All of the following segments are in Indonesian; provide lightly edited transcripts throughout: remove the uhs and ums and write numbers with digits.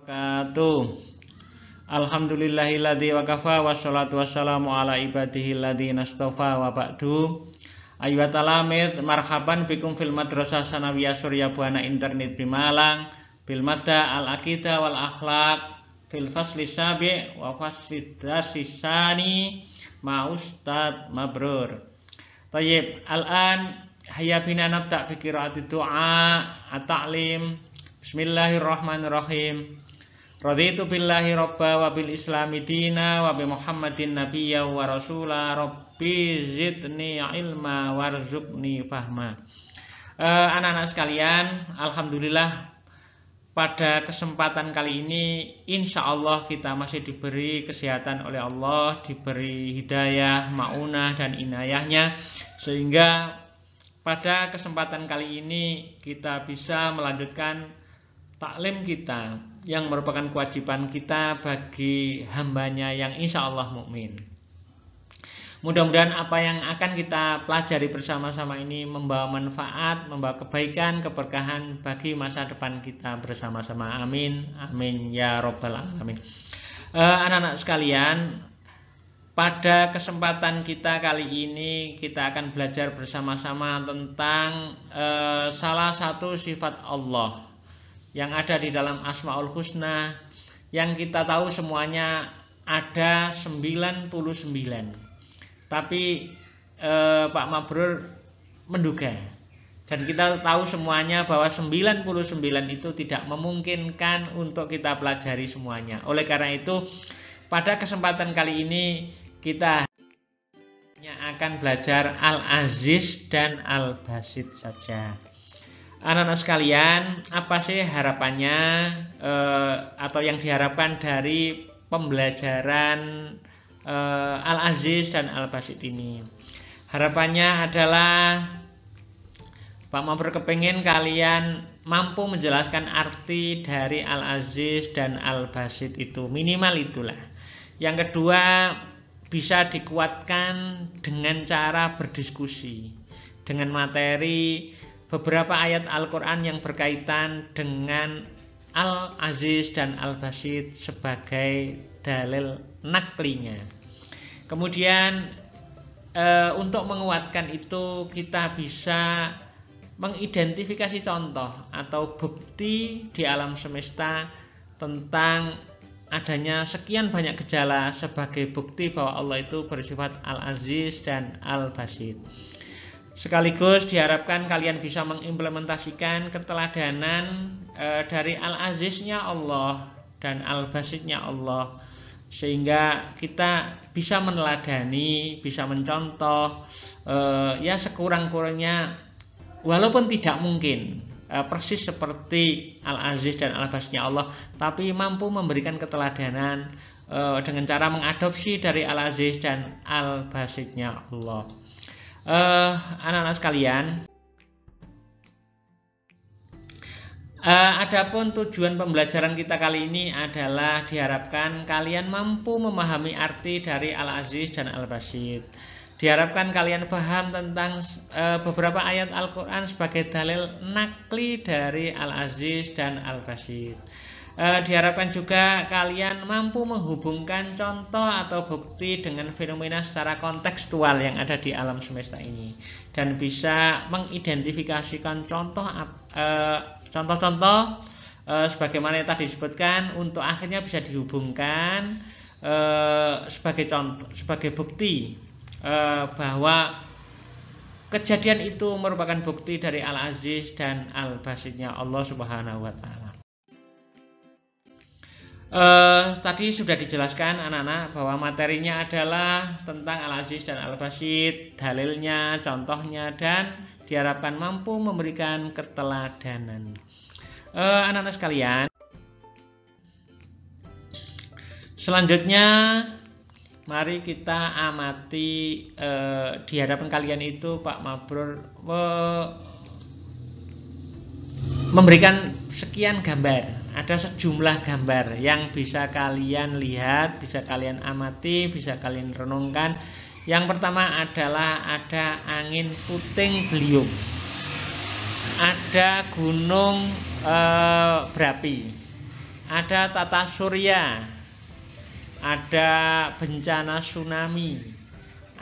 Wabarakatuh. Alhamdulillahilladzi wa kafa wassalatu wassalamu ala ibadihi alladzina astafa wa ba'du. Ayyuhat talamid, marhaban bikum fil madrasah sanawiyah Surya Buana Internet Bimalang bil madda al aqidah wal akhlaq fil fasli sabi' wa fasli dasisani ma Ustad Mabrur. Tayyib, al-an hayya bina nabda' bi qiraati du'a at-ta'lim. Bismillahirrahmanirrahim. Raditu billahi robba wa bil islami dina wa bi Muhammadin nabiyya wa rasula rabbi zidni ilma warzuqni fahma. Anak-anak sekalian, alhamdulillah pada kesempatan kali ini insya Allah kita masih diberi kesehatan oleh Allah, diberi hidayah, maunah dan inayahnya, sehingga pada kesempatan kali ini kita bisa melanjutkan taklim kita yang merupakan kewajiban kita bagi hambanya yang insya Allah mukmin. Mudah-mudahan apa yang akan kita pelajari bersama-sama ini membawa manfaat, membawa kebaikan, keberkahan bagi masa depan kita bersama-sama. Amin, amin ya robbal alamin. Anak-anak sekalian, pada kesempatan kita kali ini kita akan belajar bersama-sama tentang salah satu sifat Allah yang ada di dalam Asmaul Husna, yang kita tahu semuanya ada 99. Tapi Pak Mabrur menduga, dan kita tahu semuanya bahwa 99 itu tidak memungkinkan untuk kita pelajari semuanya. Oleh karena itu, pada kesempatan kali ini kita hanya akan belajar Al-Aziz dan Al-Basit saja. Anak-anak sekalian, apa sih harapannya atau yang diharapkan dari pembelajaran Al-Aziz dan Al-Basit ini? Harapannya adalah Pak Mabrur kepingin kalian mampu menjelaskan arti dari Al-Aziz dan Al-Basit itu, minimal itulah. Yang kedua, bisa dikuatkan dengan cara berdiskusi dengan materi beberapa ayat Al-Quran yang berkaitan dengan Al-Aziz dan Al-Basit sebagai dalil naklinya. Kemudian untuk menguatkan itu kita bisa mengidentifikasi contoh atau bukti di alam semesta tentang adanya sekian banyak gejala sebagai bukti bahwa Allah itu bersifat Al-Aziz dan Al-Basit. Sekaligus diharapkan kalian bisa mengimplementasikan keteladanan dari Al-Aziznya Allah dan Al-Basitnya Allah, sehingga kita bisa meneladani, bisa mencontoh, ya sekurang-kurangnya, walaupun tidak mungkin persis seperti Al-Aziz dan Al-Basitnya Allah, tapi mampu memberikan keteladanan dengan cara mengadopsi dari Al-Aziz dan Al-Basitnya Allah. Anak-anak sekalian, adapun tujuan pembelajaran kita kali ini adalah diharapkan kalian mampu memahami arti dari Al-Aziz dan Al-Basit. Diharapkan kalian paham tentang beberapa ayat Al-Quran sebagai dalil nakli dari Al-Aziz dan Al-Basit. Diharapkan juga kalian mampu menghubungkan contoh atau bukti dengan fenomena secara kontekstual yang ada di alam semesta ini, dan bisa mengidentifikasikan contoh-contoh sebagaimana yang tadi disebutkan, untuk akhirnya bisa dihubungkan sebagai bukti bahwa kejadian itu merupakan bukti dari Al-Aziz dan Al-Basitnya Allah Subhanahu wa Ta'ala. Tadi sudah dijelaskan anak-anak bahwa materinya adalah tentang Al-Aziz dan Al-Basit, dalilnya, contohnya, dan diharapkan mampu memberikan keteladanan. Anak-anak sekalian, selanjutnya mari kita amati di hadapan kalian itu Pak Mabrur memberikan sekian gambar. Ada sejumlah gambar yang bisa kalian lihat, bisa kalian amati, bisa kalian renungkan. Yang pertama adalah ada angin puting beliung, ada gunung berapi, ada tata surya, ada bencana tsunami,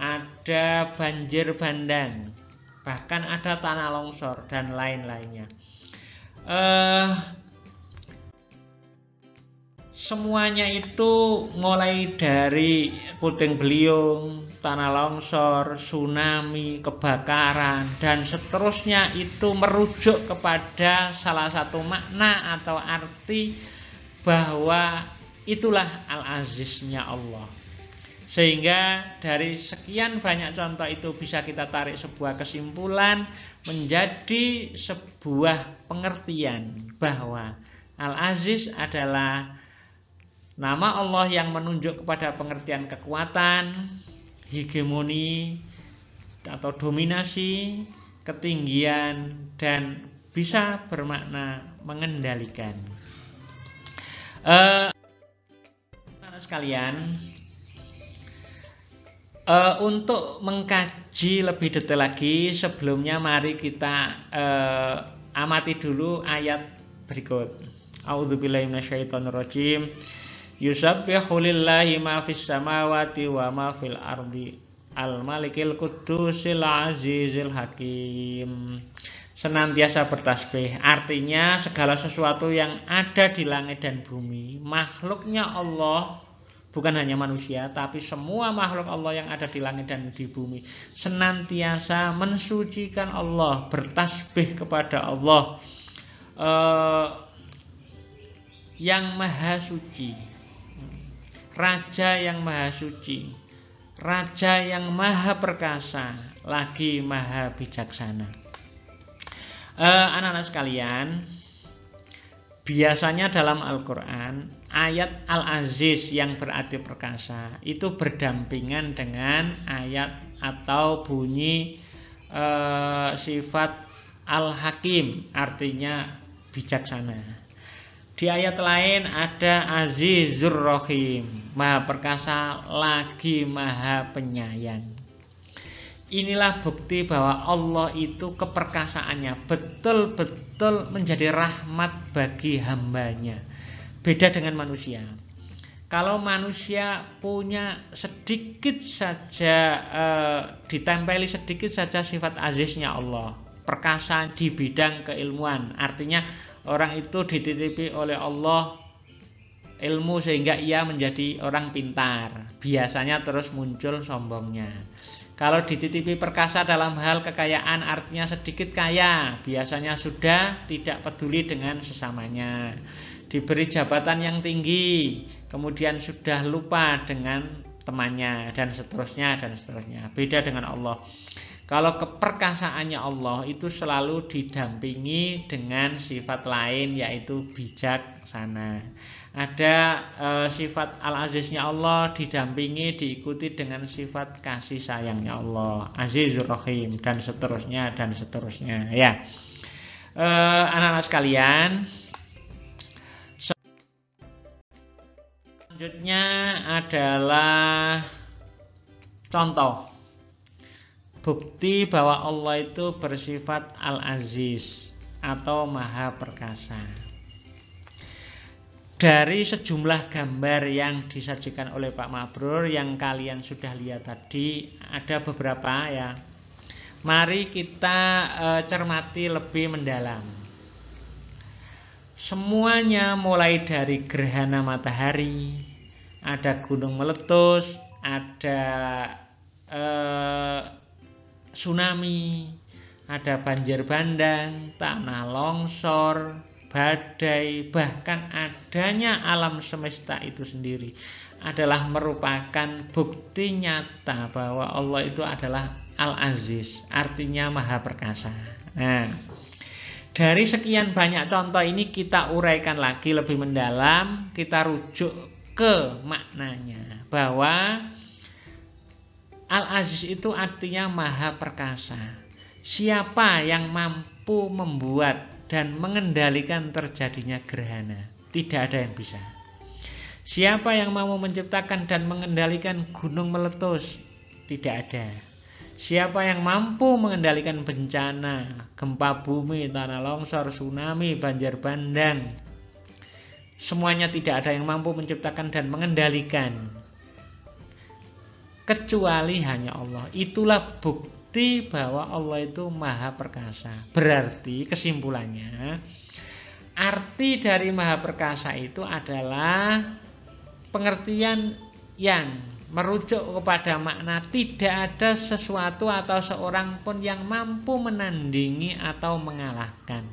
ada banjir bandang, bahkan ada tanah longsor dan lain-lainnya. Semuanya itu mulai dari puting beliung, tanah longsor, tsunami, kebakaran, dan seterusnya itu merujuk kepada salah satu makna atau arti bahwa itulah Al-Aziznya Allah. Sehingga dari sekian banyak contoh itu bisa kita tarik sebuah kesimpulan menjadi sebuah pengertian bahwa Al-Aziz adalah nama Allah yang menunjuk kepada pengertian kekuatan, hegemoni atau dominasi, ketinggian, dan bisa bermakna mengendalikan. Anak sekalian, untuk mengkaji lebih detail lagi, sebelumnya mari kita amati dulu ayat berikut. A'udzubillahi minasyaitonirrajim. Yusabbihu lillahi ma fis samawati wa ma fil ardi al-malikil qudusil azizil hakim. Senantiasa bertasbih, artinya segala sesuatu yang ada di langit dan bumi, makhluknya Allah, bukan hanya manusia, tapi semua makhluk Allah yang ada di langit dan di bumi senantiasa mensucikan Allah, bertasbih kepada Allah yang maha suci, Raja yang maha suci, Raja yang maha perkasa, lagi maha bijaksana. Anak-anak sekalian, biasanya dalam Al-Quran ayat Al-Aziz yang berarti perkasa itu berdampingan dengan ayat atau bunyi sifat Al-Hakim, artinya bijaksana. Di ayat lain ada Azizur Rahim, maha perkasa lagi maha penyayang. Inilah bukti bahwa Allah itu keperkasaannya betul-betul menjadi rahmat bagi hambanya. Beda dengan manusia. Kalau manusia punya sedikit saja, ditempeli sedikit saja sifat aziznya Allah, perkasa di bidang keilmuan, artinya orang itu dititipi oleh Allah ilmu sehingga ia menjadi orang pintar, biasanya terus muncul sombongnya. Kalau dititipi perkasa dalam hal kekayaan, artinya sedikit kaya, biasanya sudah tidak peduli dengan sesamanya. Diberi jabatan yang tinggi, kemudian sudah lupa dengan temannya, dan seterusnya dan seterusnya. Beda dengan Allah. Kalau keperkasaannya Allah itu selalu didampingi dengan sifat lain, yaitu bijaksana. Ada sifat Al-Aziznya Allah didampingi, diikuti dengan sifat kasih sayangnya Allah, Azizur Rahim, dan seterusnya dan seterusnya. Ya, anak-anak sekalian, selanjutnya adalah contoh bukti bahwa Allah itu bersifat Al-Aziz atau Maha Perkasa. Dari sejumlah gambar yang disajikan oleh Pak Mabrur yang kalian sudah lihat tadi, ada beberapa ya. Mari kita cermati lebih mendalam. Semuanya mulai dari gerhana matahari, ada gunung meletus, ada tsunami, ada banjir bandang, tanah longsor, badai, bahkan adanya alam semesta itu sendiri adalah merupakan bukti nyata bahwa Allah itu adalah Al-Aziz, artinya Maha Perkasa. Nah, dari sekian banyak contoh ini kita uraikan lagi lebih mendalam, kita rujuk ke maknanya bahwa Al-Aziz itu artinya Maha Perkasa. Siapa yang mampu membuat dan mengendalikan terjadinya gerhana? Tidak ada yang bisa. Siapa yang mau menciptakan dan mengendalikan gunung meletus? Tidak ada. Siapa yang mampu mengendalikan bencana, gempa bumi, tanah longsor, tsunami, banjir bandang, Semuanya tidak ada yang mampu menciptakan dan mengendalikan kecuali hanya Allah. Itulah bukti bahwa Allah itu maha perkasa. Berarti kesimpulannya, arti dari maha perkasa itu adalah pengertian yang merujuk kepada makna tidak ada sesuatu atau seorang pun yang mampu menandingi atau mengalahkan.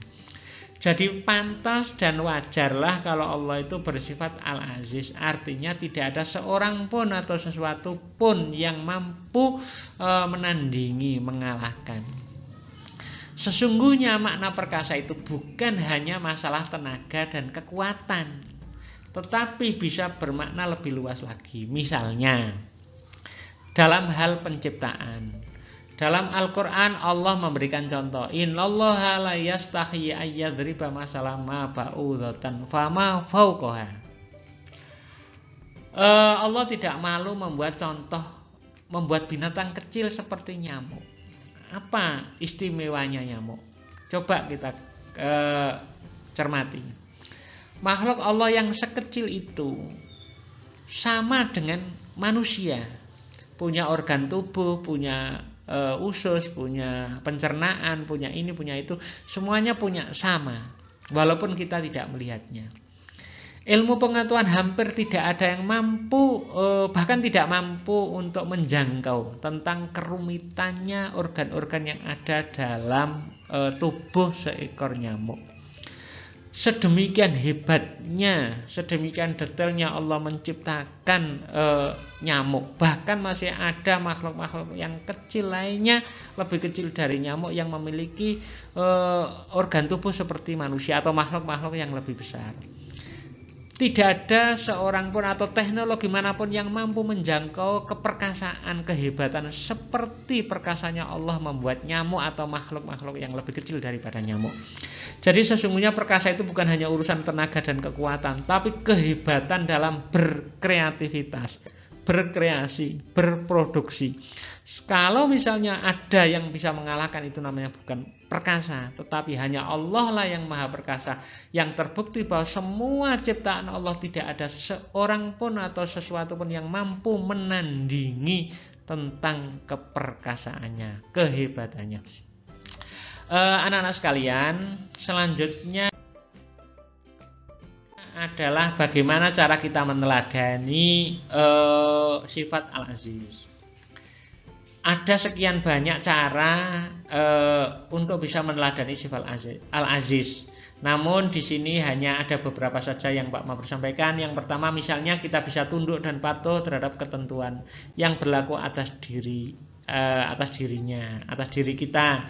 Jadi pantas dan wajarlah kalau Allah itu bersifat Al-Aziz. Artinya tidak ada seorang pun atau sesuatu pun yang mampu menandingi, mengalahkan. Sesungguhnya makna perkasa itu bukan hanya masalah tenaga dan kekuatan, tetapi bisa bermakna lebih luas lagi. Misalnya, dalam hal penciptaan. Dalam Al-Quran Allah memberikan contoh. Innallaha la yastahyi ayyadriba masalan ma ba'udatan fama fauqaha. Allah tidak malu membuat contoh, membuat binatang kecil seperti nyamuk. Apa istimewanya nyamuk? Coba kita cermati. Makhluk Allah yang sekecil itu sama dengan manusia, punya organ tubuh, punya usus, punya pencernaan, punya ini, punya itu, semuanya punya sama, walaupun kita tidak melihatnya. Ilmu pengetahuan hampir tidak ada yang mampu, bahkan tidak mampu untuk menjangkau tentang kerumitannya organ-organ yang ada dalam tubuh seekor nyamuk. Sedemikian hebatnya, sedemikian detailnya Allah menciptakan nyamuk. Bahkan masih ada makhluk-makhluk yang kecil lainnya, lebih kecil dari nyamuk, yang memiliki organ tubuh seperti manusia atau makhluk-makhluk yang lebih besar. Tidak ada seorang pun atau teknologi manapun yang mampu menjangkau keperkasaan, kehebatan seperti perkasanya Allah membuat nyamuk atau makhluk-makhluk yang lebih kecil daripada nyamuk. Jadi sesungguhnya perkasa itu bukan hanya urusan tenaga dan kekuatan, tapi kehebatan dalam berkreativitas, berkreasi, berproduksi. Kalau misalnya ada yang bisa mengalahkan, itu namanya bukan perkasa, tetapi hanya Allah lah yang maha perkasa. Yang terbukti bahwa semua ciptaan Allah tidak ada seorang pun atau sesuatu pun yang mampu menandingi tentang keperkasaannya, kehebatannya. Anak-anak sekalian, selanjutnya adalah bagaimana cara kita meneladani sifat Al-Aziz. Ada sekian banyak cara untuk bisa meneladani sifat Al-Aziz. Namun di sini hanya ada beberapa saja yang Pak Mabur sampaikan. Yang pertama, misalnya kita bisa tunduk dan patuh terhadap ketentuan yang berlaku atas diri kita.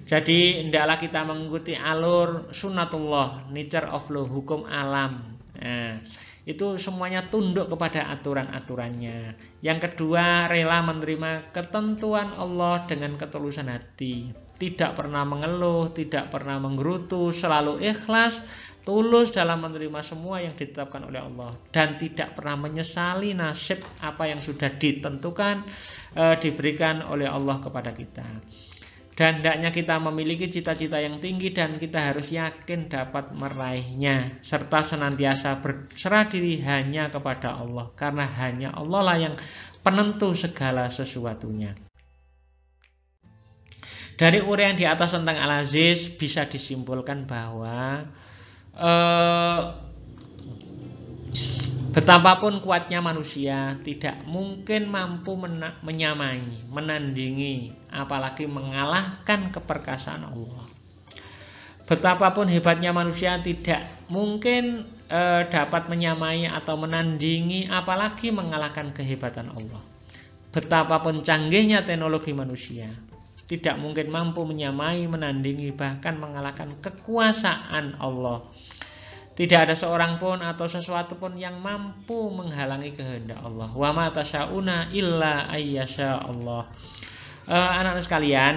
Jadi hendaklah kita mengikuti alur sunnatullah, nature of law, hukum alam. Itu semuanya tunduk kepada aturan-aturannya. Yang kedua, rela menerima ketentuan Allah dengan ketulusan hati. Tidak pernah mengeluh, tidak pernah menggerutu, selalu ikhlas, tulus dalam menerima semua yang ditetapkan oleh Allah. Dan tidak pernah menyesali nasib apa yang sudah ditentukan, diberikan oleh Allah kepada kita. Dan hendaknya kita memiliki cita-cita yang tinggi dan kita harus yakin dapat meraihnya, serta senantiasa berserah diri hanya kepada Allah, karena hanya Allah lah yang penentu segala sesuatunya. Dari uraian di atas tentang Al-Aziz bisa disimpulkan bahwa betapapun kuatnya manusia tidak mungkin mampu menyamai, menandingi, apalagi mengalahkan keperkasaan Allah. Betapapun hebatnya manusia tidak mungkin dapat menyamai atau menandingi, apalagi mengalahkan kehebatan Allah. Betapapun canggihnya teknologi manusia tidak mungkin mampu menyamai, menandingi, bahkan mengalahkan kekuasaan Allah. Tidak ada seorang pun atau sesuatu pun yang mampu menghalangi kehendak Allah. Wa ma tasyauna illa ayyasha Allah. Anak-anak sekalian,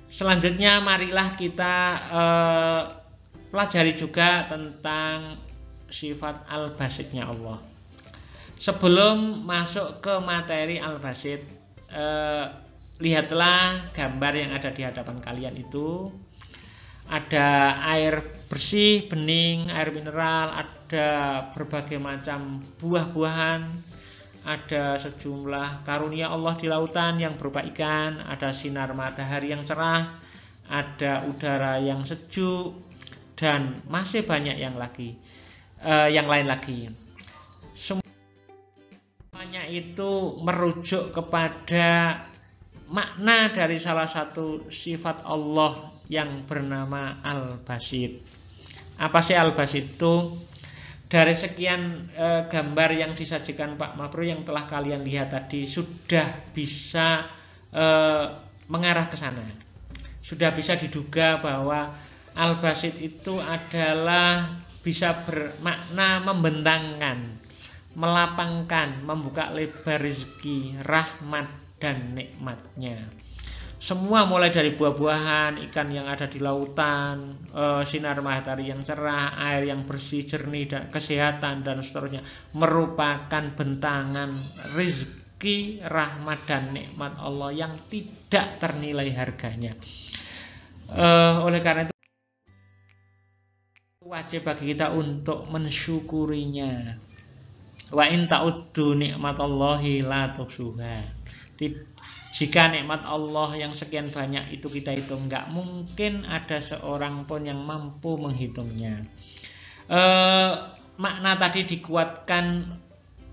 selanjutnya marilah kita pelajari juga tentang sifat al-basitnya Allah. Sebelum masuk ke materi al-basit, lihatlah gambar yang ada di hadapan kalian itu. Ada air bersih, bening, air mineral, ada berbagai macam buah-buahan, ada sejumlah karunia Allah di lautan yang berupa ikan, ada sinar matahari yang cerah, ada udara yang sejuk, dan masih banyak yang lain lagi. Semuanya itu merujuk kepada makna dari salah satu sifat Allah yang bernama Al-Basit. Apa sih Al-Basit itu? Dari sekian gambar yang disajikan Pak Mabro yang telah kalian lihat tadi, sudah bisa mengarah ke sana. Sudah bisa diduga bahwa Al-Basit itu adalah bisa bermakna membentangkan, melapangkan, membuka lebar rezeki, rahmat, dan nikmatnya. Semua mulai dari buah-buahan, ikan yang ada di lautan, sinar matahari yang cerah, air yang bersih, jernih, dan kesehatan, dan seterusnya, merupakan bentangan rezeki, rahmat, dan nikmat Allah yang tidak ternilai harganya. Oleh karena itu wajib bagi kita untuk mensyukurinya. Wa in ta'uddu nikmatallahi la tuhsuha. Jika nikmat Allah yang sekian banyak itu kita hitung, nggak mungkin ada seorang pun yang mampu menghitungnya. Makna tadi dikuatkan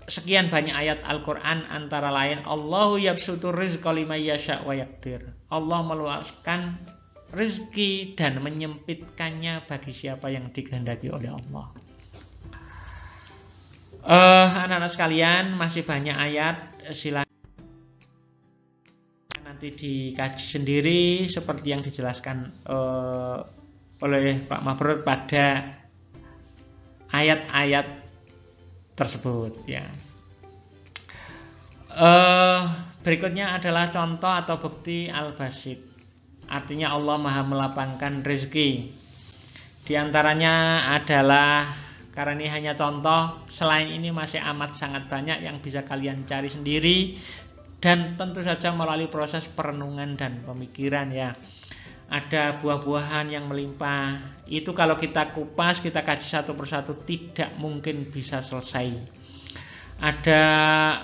sekian banyak ayat Al-Quran, antara lain Allahu yabsutur rizqa liman yasha' wa yaqdir. Allah meluaskan rezeki dan menyempitkannya bagi siapa yang dikehendaki oleh Allah. Anak-anak sekalian, masih banyak ayat, silakan nanti dikaji sendiri seperti yang dijelaskan oleh Pak Mabrur pada ayat-ayat tersebut ya. Berikutnya adalah contoh atau bukti Al-Basit. Artinya Allah Maha melapangkan rezeki. Di antaranya adalah, karena ini hanya contoh, selain ini masih amat sangat banyak yang bisa kalian cari sendiri, dan tentu saja melalui proses perenungan dan pemikiran ya. Ada buah-buahan yang melimpah, itu kalau kita kupas, kita kaji satu persatu, tidak mungkin bisa selesai. Ada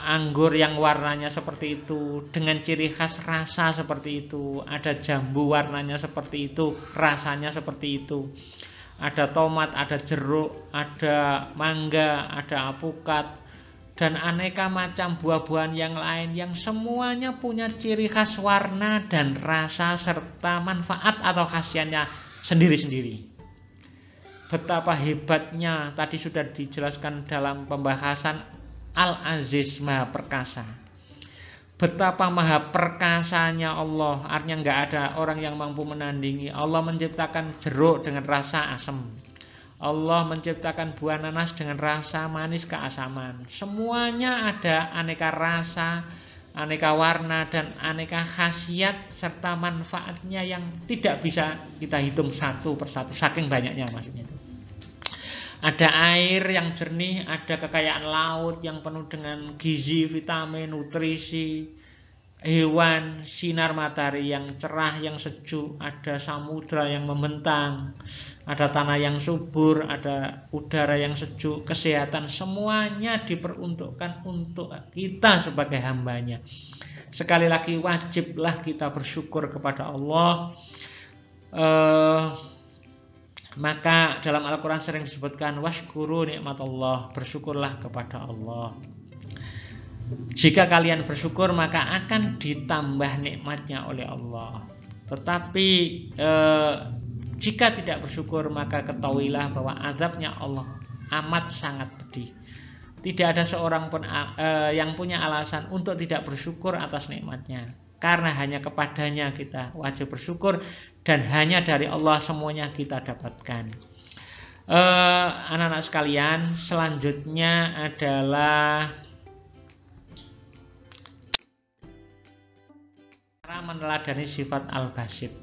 anggur yang warnanya seperti itu, dengan ciri khas rasa seperti itu. Ada jambu warnanya seperti itu, rasanya seperti itu. Ada tomat, ada jeruk, ada mangga, ada alpukat, dan aneka macam buah-buahan yang lain yang semuanya punya ciri khas warna dan rasa serta manfaat atau khasiatnya sendiri-sendiri. Betapa hebatnya tadi sudah dijelaskan dalam pembahasan Al-Aziz Maha Perkasa. Betapa maha perkasanya Allah, artinya nggak ada orang yang mampu menandingi. Allah menciptakan jeruk dengan rasa asam. Allah menciptakan buah nanas dengan rasa manis keasaman. Semuanya ada aneka rasa, aneka warna, dan aneka khasiat serta manfaatnya yang tidak bisa kita hitung satu persatu, saking banyaknya maksudnya itu. Ada air yang jernih, ada kekayaan laut yang penuh dengan gizi, vitamin, nutrisi, hewan, sinar matahari yang cerah, yang sejuk, ada samudra yang membentang, ada tanah yang subur, ada udara yang sejuk, kesehatan, semuanya diperuntukkan untuk kita sebagai hambanya. Sekali lagi, wajiblah kita bersyukur kepada Allah. Maka dalam Al-Quran sering disebutkan washkuru nikmatullah, bersyukurlah kepada Allah. Jika kalian bersyukur maka akan ditambah nikmatnya oleh Allah. Tetapi jika tidak bersyukur maka ketahuilah bahwa azabnya Allah amat sangat pedih. Tidak ada seorang pun yang punya alasan untuk tidak bersyukur atas nikmatnya, karena hanya kepadanya kita wajib bersyukur, dan hanya dari Allah semuanya kita dapatkan. Anak-anak sekalian, selanjutnya adalah cara meneladani sifat Al-Basit.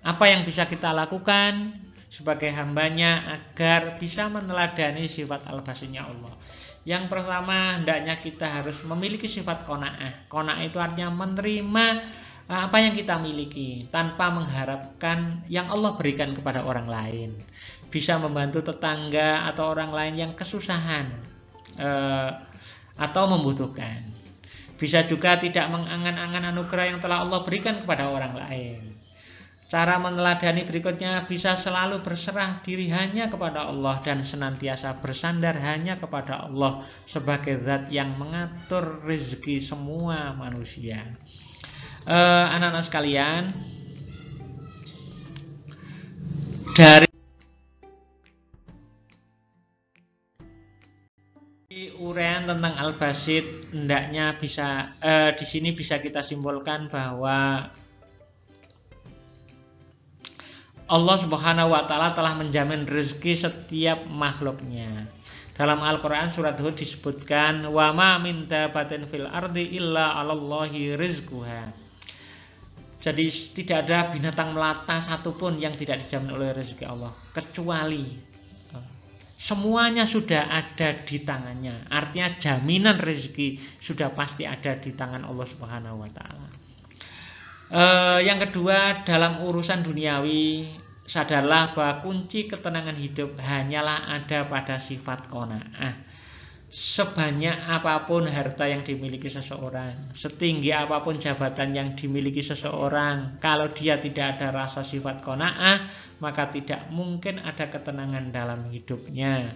Apa yang bisa kita lakukan sebagai hambanya agar bisa meneladani sifat Al-Basitnya Allah? Yang pertama, hendaknya kita harus memiliki sifat qanaah. Qanaah itu artinya menerima apa yang kita miliki tanpa mengharapkan yang Allah berikan kepada orang lain. Bisa membantu tetangga atau orang lain yang kesusahan atau membutuhkan. Bisa juga tidak mengangan-angan anugerah yang telah Allah berikan kepada orang lain. Cara meneladani berikutnya, bisa selalu berserah diri hanya kepada Allah dan senantiasa bersandar hanya kepada Allah sebagai zat yang mengatur rezeki semua manusia. Anak-anak sekalian, dari uraian tentang Al-Basit, hendaknya bisa di sini bisa kita simpulkan bahwa Allah Subhanahu wa Ta'ala telah menjamin rezeki setiap makhluknya. Dalam Al-Quran surat Hud disebutkan, wa ma min dabatin fil ardi illa 'alallahi rizquha. Jadi tidak ada binatang melata satupun yang tidak dijamin oleh rezeki Allah, kecuali semuanya sudah ada di tangannya. Artinya jaminan rezeki sudah pasti ada di tangan Allah Subhanahu wa Ta'ala. Yang kedua, dalam urusan duniawi, sadarlah bahwa kunci ketenangan hidup hanyalah ada pada sifat qanaah. Sebanyak apapun harta yang dimiliki seseorang, setinggi apapun jabatan yang dimiliki seseorang, kalau dia tidak ada rasa sifat qanaah, maka tidak mungkin ada ketenangan dalam hidupnya.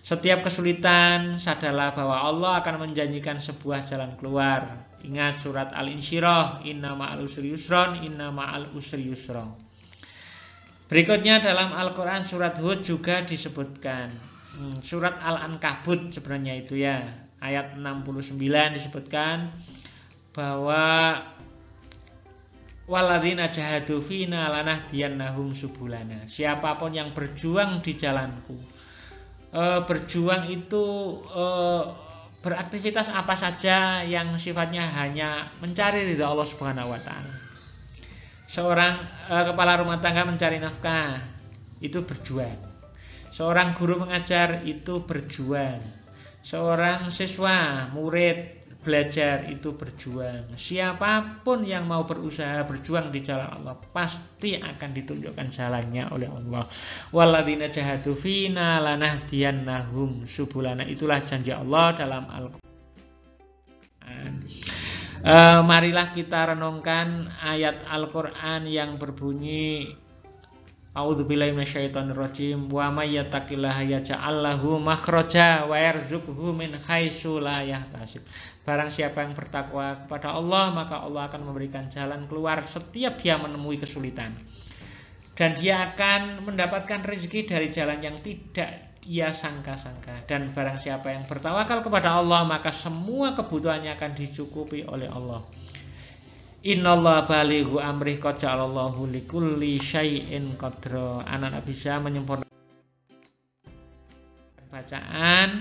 Setiap kesulitan, sadarlah bahwa Allah akan menjanjikan sebuah jalan keluar. Ingat surat Al-Insyirah, inna ma'al usri yusron, inna ma'al usri yusron. Berikutnya dalam Al-Quran surat Hud juga disebutkan. Surat Al-Ankabut sebenarnya itu ya. Ayat 69 disebutkan bahwa walladzina jahadu fina lanahdiyannahum subulana. Siapapun yang berjuang di jalanku. Berjuang itu beraktivitas apa saja yang sifatnya hanya mencari ridha Allah Subhanahu wa Ta'ala. Seorang kepala rumah tangga mencari nafkah, itu berjuang. Seorang guru mengajar, itu berjuang. Seorang siswa, murid belajar, itu berjuang. Siapapun yang mau berusaha berjuang di jalan Allah, pasti akan ditunjukkan jalannya oleh Allah. Walladzina jahadu fina lanahdiyannahum subulana. Itulah janji Allah dalam Al-Quran. Marilah kita renungkan ayat Al-Quran yang berbunyi, A'udzubillahi minasyaitonirrajim, wa may yattaqillaha yaj'al lahu makhraja wa yarzuqhu min haitsu la yahtasib. Barang siapa yang bertakwa kepada Allah, maka Allah akan memberikan jalan keluar setiap dia menemui kesulitan. Dan dia akan mendapatkan rezeki dari jalan yang tidak dia sangka-sangka. Dan barang siapa yang bertawakal kepada Allah, maka semua kebutuhannya akan dicukupi oleh Allah. Innallaha balighu amrih qad ja'alallahu likulli syai'in qadra. Anak-anak bisa menyempurnakan bacaan.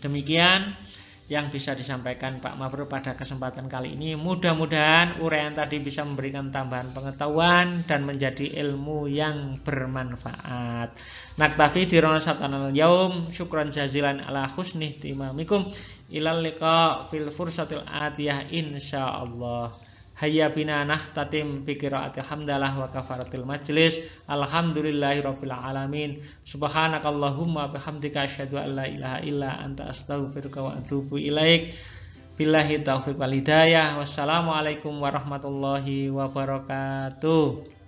Demikian yang bisa disampaikan Pak Mabrur pada kesempatan kali ini. Mudah-mudahan uraian tadi bisa memberikan tambahan pengetahuan dan menjadi ilmu yang bermanfaat. Naktafi dirona satanal yaum. Syukran jazilan ala husni timamikum. Ilal liqa fil fursatil atiyah insyaallah. Hayya bina nahtatim bi qiraatil hamdalah wa kafaratil majlis. Alhamdulillahirabbil alamin. Subhanakallahumma bihamdika asyhadu an la ilaha illa anta astaghfiruka wa atubu ilaik. Billahi taufiq wal hidayah. Wassalamualaikum warahmatullahi wabarakatuh.